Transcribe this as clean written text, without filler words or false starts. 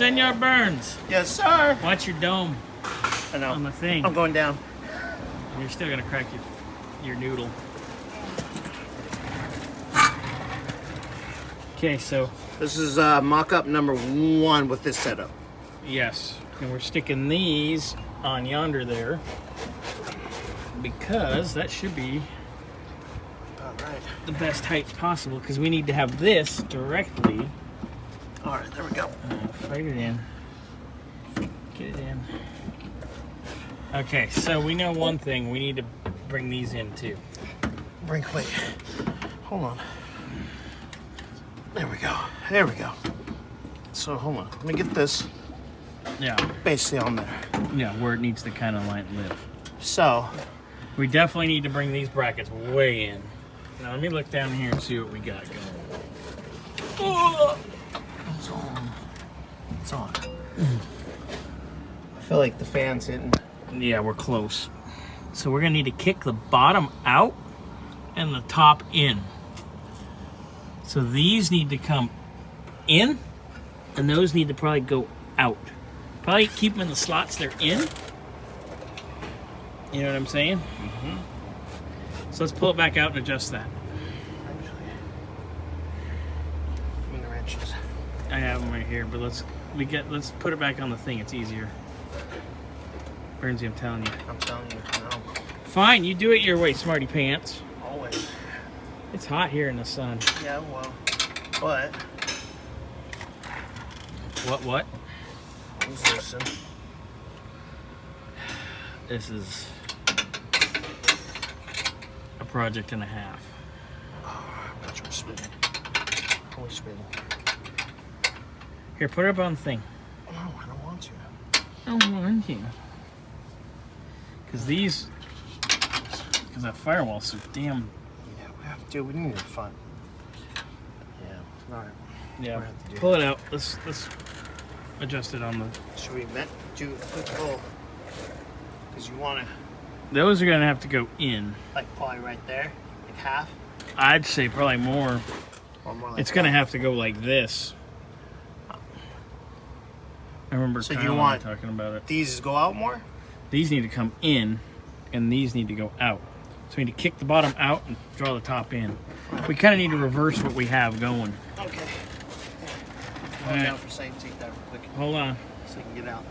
Senor Burns. Yes, sir. Watch your dome I know. on the thing. I'm going down. You're still gonna crack your noodle. Okay, so This is mock-up number 1 with this setup. yes, and we're sticking these on yonder there because that should be All right. the best height possible because we need to have this directly. All right, there we go. Fight it in. Get it in. Okay, so we know one thing. We need to bring these in too. Wait. Hold on. There we go. There we go. So hold on. Let me get this Yeah, basically on there. yeah, where it needs to kind of live. So We definitely need to bring these brackets way in. Now let me look down here and see what we got going. Oh, it's on. It's on. I feel like the fan's hitting. yeah, we're close. So we're gonna need to kick the bottom out and the top in. So these need to come in, and those need to probably go out. Probably keep them in the slots they're in. You know what I'm saying? Mm-hmm. So let's pull it back out and adjust that. Actually, give me the wrenches. I have them right here, but let's put it back on the thing. It's easier. Burnsy, I'm telling you. I'm telling you, no. Fine, you do it your way, smarty pants. Always. It's hot here in the sun. Yeah, well, but What? let's listen. This is a project and a half. Oh, I'm not trying to spit. Always spitting. Here, put it up on the thing. No, I don't want to. I don't want you. Because that firewall's so damn. Yeah, we have to. We need it fun. Yeah. All right. Yeah. We're gonna have to do Pull it out. Let's adjust it on the. Should we do a pull? Because you want to, Those are gonna have to go in. like, probably right there, like half, I'd say probably more. or more like It's gonna that. have to go like this. I remember So Kyle you and I want talking about it. these go out more? These need to come in, and these need to go out. So we need to kick the bottom out and draw the top in. We kind of need to reverse what we have going. Okay. All Hold right. down for a second, take that real quick, Hold on. so you can get out.